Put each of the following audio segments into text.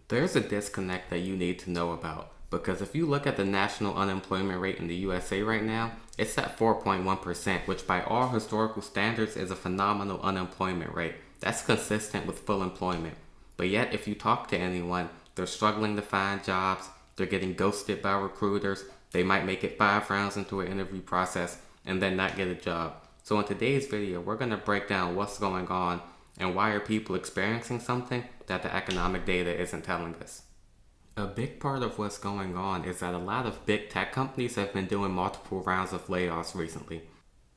There's a disconnect that you need to know about, because if you look at the national unemployment rate in the USA right now, it's at 4.1%, which by all historical standards is a phenomenal unemployment rate. That's consistent with full employment. But yet, if you talk to anyone, they're struggling to find jobs, they're getting ghosted by recruiters, they might make it 5 rounds into an interview process and then not get a job. So in today's video, we're going to break down what's going on and why are people experiencing something that the economic data isn't telling us. A big part of what's going on is that a lot of big tech companies have been doing multiple rounds of layoffs recently.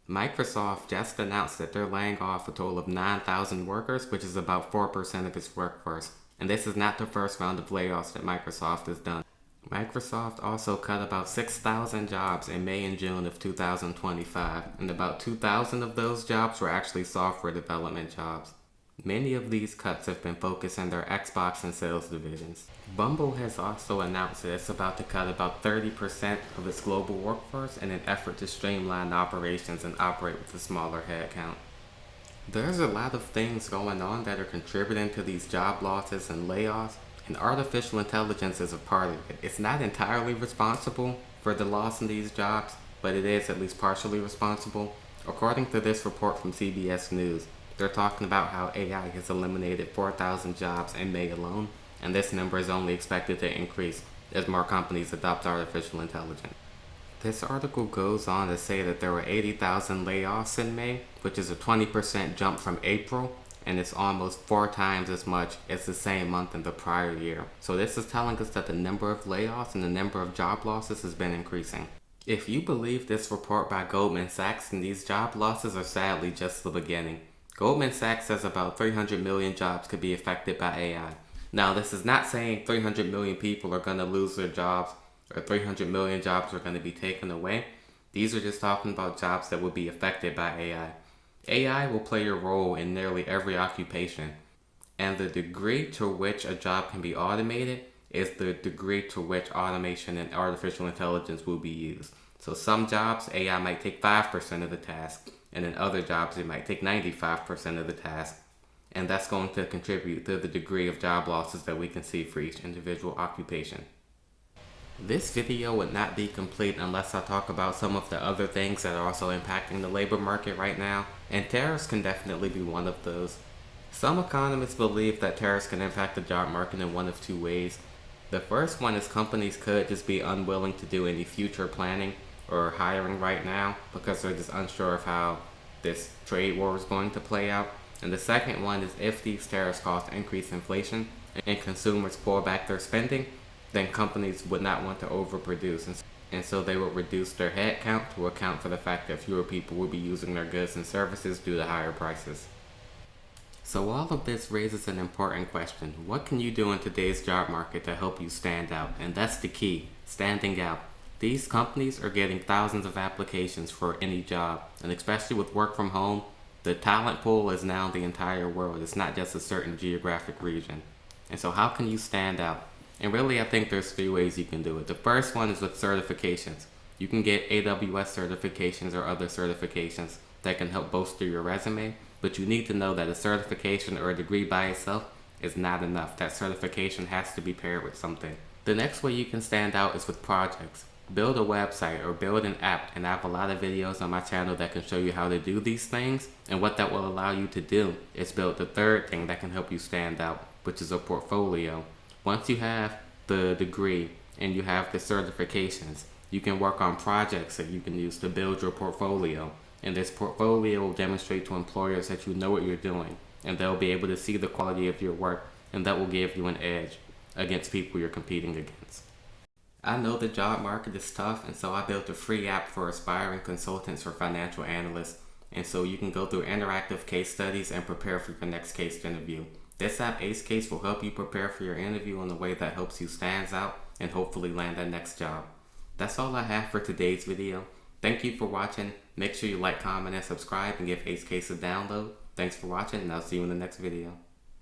Microsoft just announced that they're laying off a total of 9,000 workers, which is about 4% of its workforce. And this is not the first round of layoffs that Microsoft has done. Microsoft also cut about 6,000 jobs in May and June of 2025, and about 2,000 of those jobs were actually software development jobs. Many of these cuts have been focused on their Xbox and sales divisions. Bumble has also announced that it's about to cut about 30% of its global workforce in an effort to streamline operations and operate with a smaller headcount. There's a lot of things going on that are contributing to these job losses and layoffs, and artificial intelligence is a part of it. It's not entirely responsible for the loss in these jobs, but it is at least partially responsible. According to this report from CBS News, they're talking about how AI has eliminated 4,000 jobs in May alone, and this number is only expected to increase as more companies adopt artificial intelligence. This article goes on to say that there were 80,000 layoffs in May, which is a 20% jump from April, and it's almost 4 times as much as the same month in the prior year. So this is telling us that the number of layoffs and the number of job losses has been increasing. If you believe this report by Goldman Sachs, then these job losses are sadly just the beginning. Goldman Sachs says about 300 million jobs could be affected by AI. Now, this is not saying 300 million people are going to lose their jobs or 300 million jobs are going to be taken away. These are just talking about jobs that will be affected by AI. AI will play a role in nearly every occupation, and the degree to which a job can be automated is the degree to which automation and artificial intelligence will be used. So some jobs, AI might take 5% of the task, and in other jobs it might take 95% of the task, and that's going to contribute to the degree of job losses that we can see for each individual occupation. This video would not be complete unless I talk about some of the other things that are also impacting the labor market right now, and tariffs can definitely be one of those. Some economists believe that tariffs can impact the job market in one of 2 ways. The first one is companies could just be unwilling to do any future planning or hiring right now because they're just unsure of how this trade war is going to play out. And the second one is if these tariffs cause increased inflation and consumers pull back their spending, then companies would not want to overproduce, and so they would reduce their headcount to account for the fact that fewer people will be using their goods and services due to higher prices. So all of this raises an important question. What can you do in today's job market to help you stand out? And that's the key, standing out. These companies are getting thousands of applications for any job, and especially with work from home, the talent pool is now the entire world. It's not just a certain geographic region. And so how can you stand out? And really, I think there's 3 ways you can do it. The first one is with certifications. You can get AWS certifications or other certifications that can help bolster your resume, but you need to know that a certification or a degree by itself is not enough. That certification has to be paired with something. The next way you can stand out is with projects. Build a website or build an app, and I have a lot of videos on my channel that can show you how to do these things, and what that will allow you to do is build the third thing that can help you stand out, which is a portfolio. Once you have the degree and you have the certifications, you can work on projects that you can use to build your portfolio. And this portfolio will demonstrate to employers that you know what you're doing, and they'll be able to see the quality of your work, and that will give you an edge against people you're competing against. I know the job market is tough, and so I built a free app for aspiring consultants or financial analysts, and so you can go through interactive case studies and prepare for your next case interview. This app, Ace Case, will help you prepare for your interview in a way that helps you stand out and hopefully land that next job. That's all I have for today's video. Thank you for watching. Make sure you like, comment, and subscribe, and give Ace Case a download. Thanks for watching, and I'll see you in the next video.